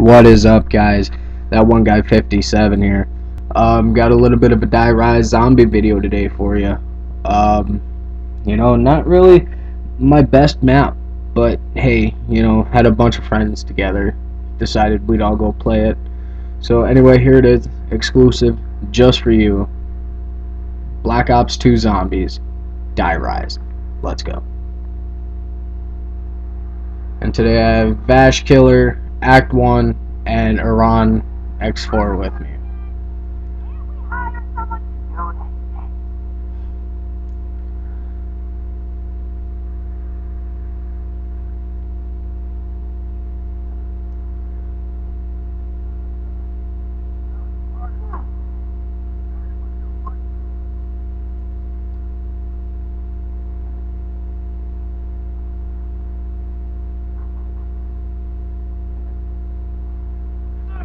What is up, guys? That one guy 57 here. Got a little bit of a Die Rise zombie video today for you. Not really my best map, but hey, had a bunch of friends together, decided we'd all go play it. So anyway, here it is, exclusive, just for you. Black Ops 2 Zombies, Die Rise. Let's go. And today I have Vash Killer, Act 1, and Iran X4 with me.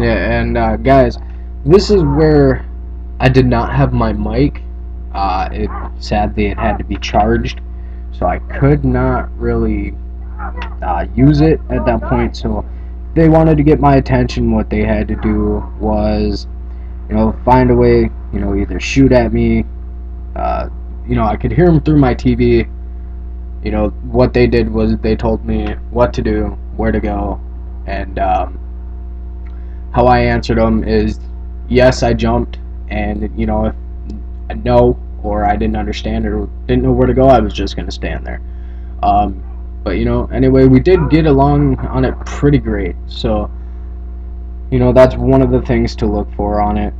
Yeah, and guys, this is where I did not have my mic. Sadly, it had to be charged, so I could not really use it at that point. So if they wanted to get my attention, what they had to do was, find a way, either shoot at me. I could hear them through my TV. What they did was they told me what to do, where to go, and how I answered them is, yes, I jumped, and if no, or I didn't understand or didn't know where to go, I was just gonna stand there. But anyway, we did get along on it pretty great. So that's one of the things to look for on it.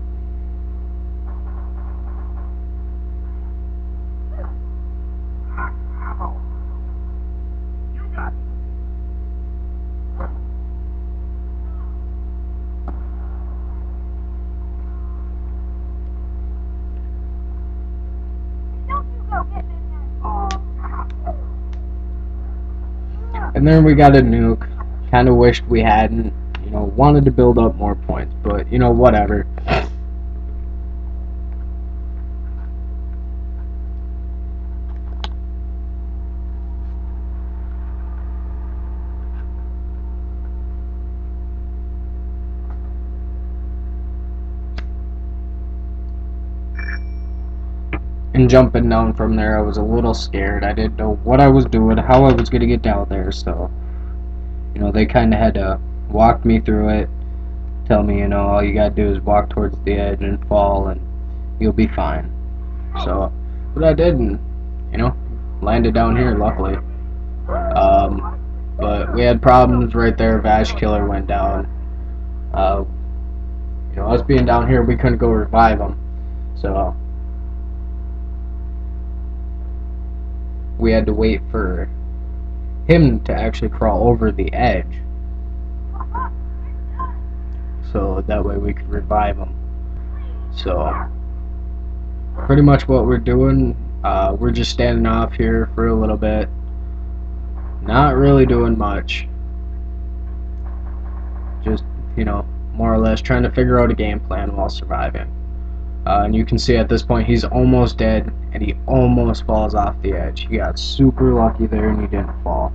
And then we got a nuke. Kind of wished we hadn't. Wanted to build up more points, but whatever. And jumping down from there, I was a little scared. I didn't know what I was doing, how I was going to get down there, so they kind of had to walk me through it, tell me, all you got to do is walk towards the edge and fall, and you'll be fine. So, but I did, and landed down here, luckily. But we had problems right there. Vash Killer went down. Us being down here, we couldn't go revive him, so we had to wait for him to actually crawl over the edge, so that way we could revive him. So pretty much what we're doing, we're just standing off here for a little bit, not really doing much, just more or less trying to figure out a game plan while surviving. And you can see at this point he's almost dead, and he almost falls off the edge. He got super lucky there and he didn't fall.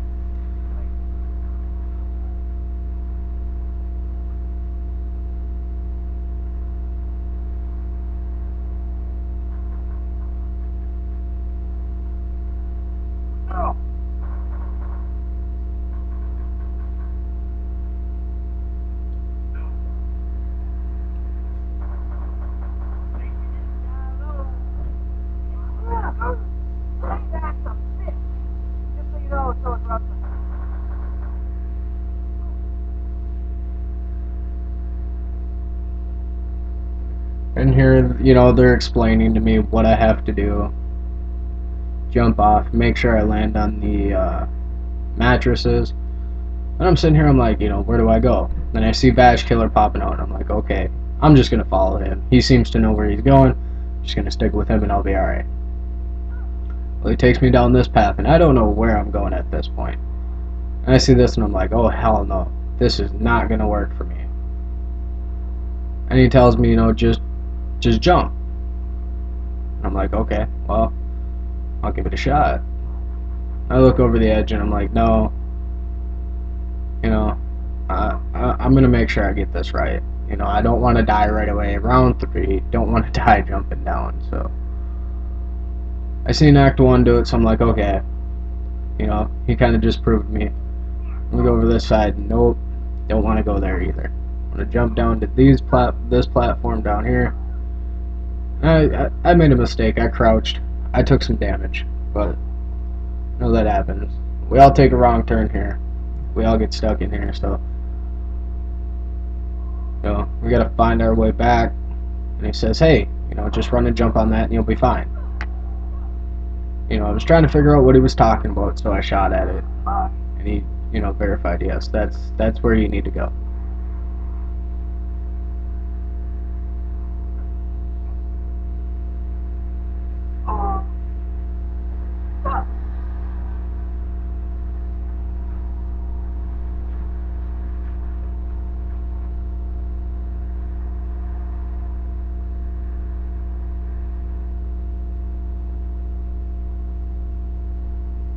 And here, they're explaining to me what I have to do. Jump off, make sure I land on the mattresses. And I'm sitting here, I'm like, where do I go? Then I see Vash Killer popping out, and I'm like, okay, I'm just gonna follow him. He seems to know where he's going. I'm just gonna stick with him and I'll be alright. Well, he takes me down this path, and I don't know where I'm going at this point. And I see this, and I'm like, oh, hell no. This is not gonna work for me. And he tells me, just jump. And I'm like, okay, well, I'll give it a shot. I look over the edge and I'm like, no, I I'm gonna make sure I get this right. You know, I don't want to die right away. Round 3, don't want to die jumping down. So I seen Act 1 do it, so I'm like, okay. You know, he kind of just proved me. Let me go over this side. Nope, don't want to go there either. I'm gonna jump down to this platform down here. I made a mistake. I crouched. I took some damage, but you know that happens. We all take a wrong turn here. We all get stuck in here, so you know, we gotta find our way back. And he says, hey, you know, just run and jump on that and you'll be fine. You know, I was trying to figure out what he was talking about, so I shot at it. And he, you know, verified, yes, that's where you need to go.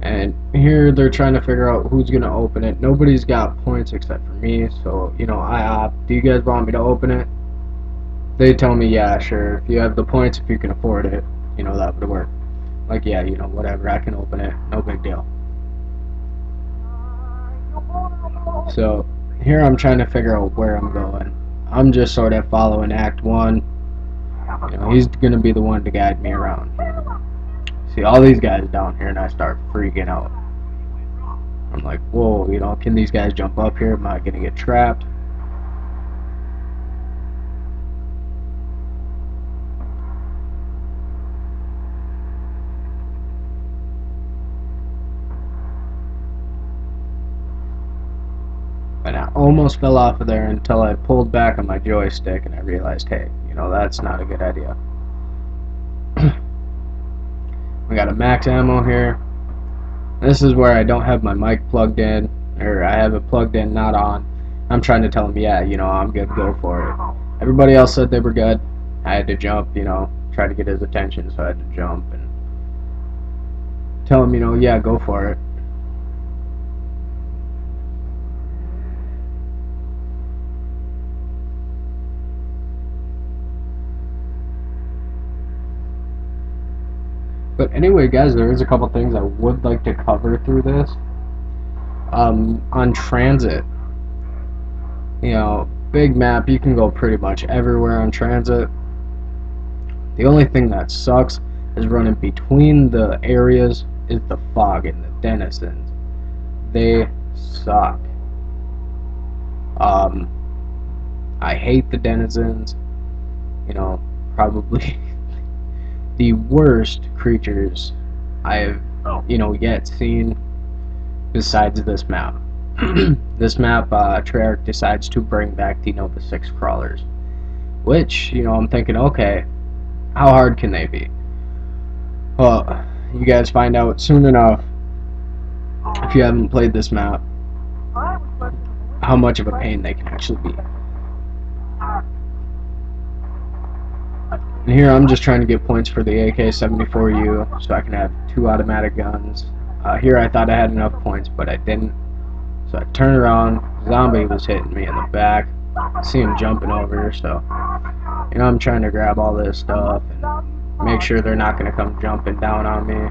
And here they're trying to figure out who's gonna open it. Nobody's got points except for me, so you know, I opt. Do you guys want me to open it? They tell me, yeah, sure. If you have the points, if you can afford it, you know, that would work. Like, yeah, you know, whatever, I can open it. No big deal. So here I'm trying to figure out where I'm going. I'm just sort of following Act 1. You know, he's gonna be the one to guide me around. See all these guys down here, and I start freaking out. I'm like, whoa, you know, can these guys jump up here? Am I gonna get trapped? And I almost fell off of there until I pulled back on my joystick and I realized, hey, you know, that's not a good idea. We got a max ammo here. This is where I don't have my mic plugged in, or I have it plugged in, not on. I'm trying to tell them, yeah, you know, I'm good, go for it. Everybody else said they were good. I had to jump, you know, try to get his attention, so I had to jump and tell him, you know, yeah, go for it. But anyway, guys, there is a couple things I would like to cover through this. On transit, you know, big map, you can go pretty much everywhere on transit. The only thing that sucks is running between the areas is the fog and the denizens. They suck. I hate the denizens. You know, probably the worst creatures I've, you know, yet seen besides this map. This map, Treyarch decides to bring back the Nova 6 crawlers. Which, you know, I'm thinking, okay, how hard can they be? Well, you guys find out soon enough, if you haven't played this map, how much of a pain they can actually be. And here I'm just trying to get points for the AK-74U so I can have 2 automatic guns. Here I thought I had enough points, but I didn't. So I turned around, zombie was hitting me in the back. I see him jumping over, so you know, I'm trying to grab all this stuff and make sure they're not going to come jumping down on me.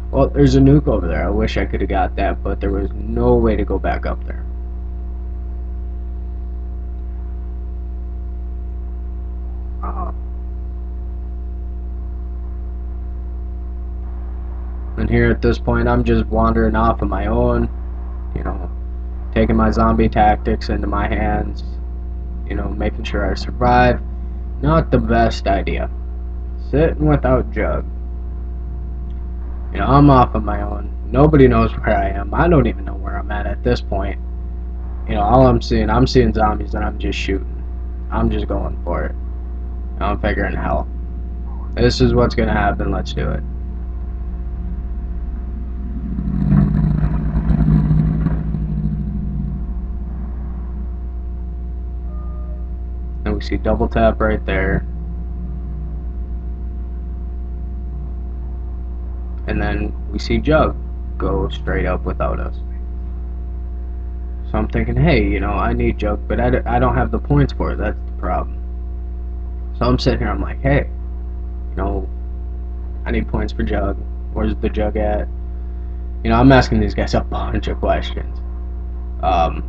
Well, there's a nuke over there. I wish I could have got that, but there was no way to go back up there. And here at this point, I'm just wandering off on my own, you know, taking my zombie tactics into my hands, you know, making sure I survive. Not the best idea. Sitting without Jug. You know, I'm off on my own. Nobody knows where I am. I don't even know where I'm at this point. You know, all I'm seeing zombies and I'm just shooting. I'm just going for it. I'm figuring, hell, this is what's gonna happen, let's do it. And we see double tap right there. And then we see Jug go straight up without us. So I'm thinking, hey, you know, I need jug, but I don't have the points for it. That's the problem. So I'm sitting here, I'm like, hey, you know, I need points for jug. Where's the jug at? You know, I'm asking these guys a bunch of questions. At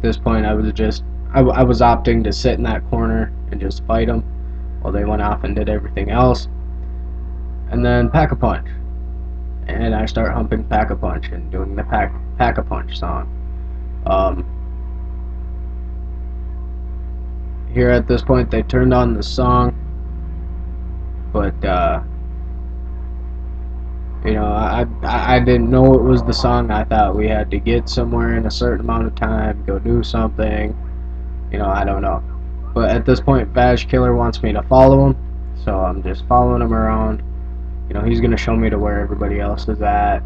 this point, I was opting to sit in that corner and just fight them while they went off and did everything else. And then Pack-a-Punch. And I start humping Pack-a-Punch and doing the Pack-a-Punch song. Here at this point, they turned on the song, but you know, I didn't know it was the song. I thought we had to get somewhere in a certain amount of time, go do something. You know, I don't know. But at this point, Vag Killer wants me to follow him, so I'm just following him around. You know, he's gonna show me to where everybody else is at.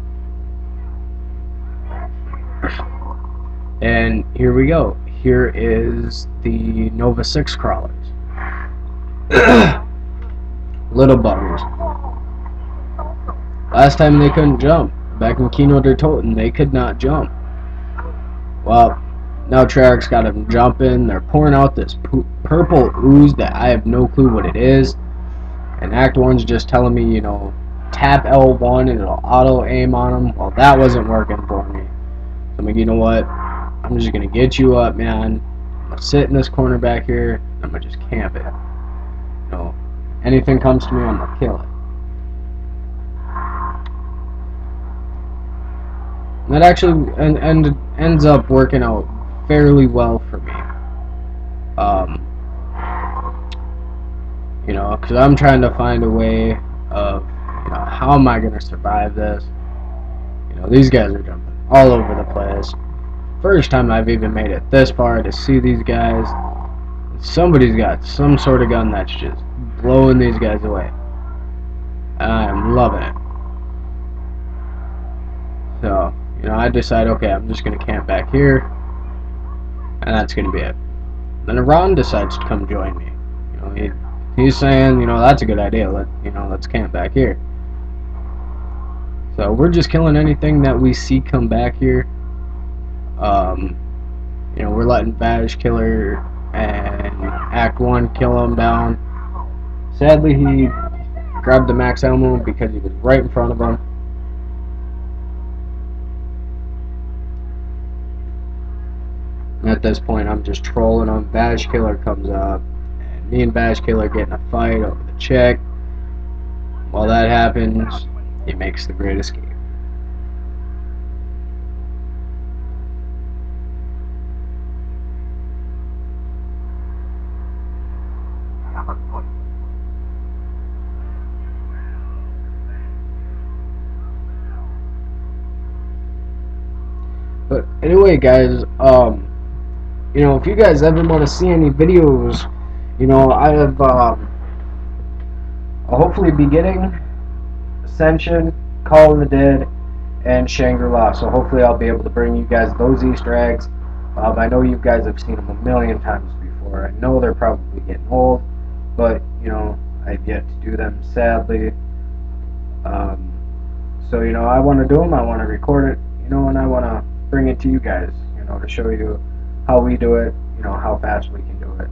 And here we go. Here is the Nova 6 crawlers. Little buggers. Last time they couldn't jump. Back in Kino der Toten, they could not jump. Well, now Treyarch's got them jumping. They're pouring out this purple ooze that I have no clue what it is. And Act 1's just telling me, you know, tap L1 and it'll auto aim on them. Well, that wasn't working for me. So I'm like, you know what? I'm just gonna get you up, man. I'm gonna sit in this corner back here. And I'm gonna just camp it. You know, anything comes to me, I'm gonna kill it. And that actually ends up working out fairly well for me. You know, because I'm trying to find a way of, you know, how am I gonna survive this? You know, these guys are jumping all over the place. First time I've even made it this far to see these guys. Somebody's got some sort of gun that's just blowing these guys away. And I am loving it. So, you know, I decide, okay, I'm just going to camp back here. And that's going to be it. Then Iran decides to come join me. You know, he's saying, you know, that's a good idea. Let's camp back here. So we're just killing anything that we see come back here. You know, we're letting Vag Killer and Act 1 kill him down. Sadly, he grabbed the max ammo because he was right in front of him. And at this point, I'm just trolling him. Vag Killer comes up, and me and Vag Killer get in a fight over the check. While that happens, he makes the great escape. But anyway, guys, you know, if you guys ever want to see any videos, you know, I have, I'll hopefully be getting Ascension, Call of the Dead, and Shangri-La, so hopefully I'll be able to bring you guys those Easter eggs. I know you guys have seen them a million times before. I know they're probably getting old, but, you know, I've yet to do them, sadly. So, you know, I want to do them, I want to record it, you know, and I want to bring it to you guys, you know, to show you how we do it, you know, how fast we can do it.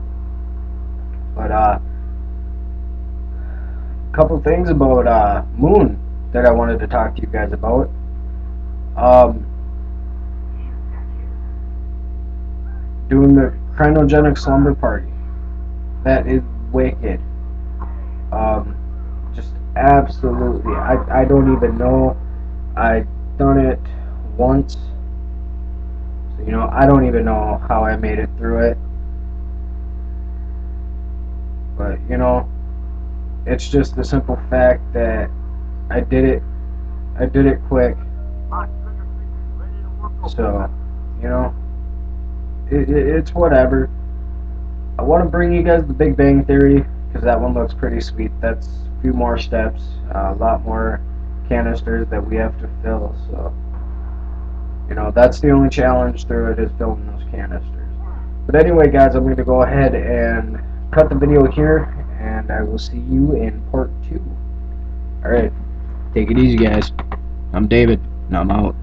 But a couple things about Moon that I wanted to talk to you guys about. Doing the cryogenic slumber party, that is wicked. Just absolutely, I don't even know. I've done it once. You know, I don't even know how I made it through it. But, you know, it's just the simple fact that I did it quick. So, you know, it's whatever. I want to bring you guys the Big Bang Theory, because that one looks pretty sweet. That's a few more steps, a lot more canisters that we have to fill, so... You know, that's the only challenge through it, is filling those canisters. But anyway, guys, I'm going to go ahead and cut the video here, and I will see you in part 2. Alright, take it easy, guys. I'm David, and I'm out.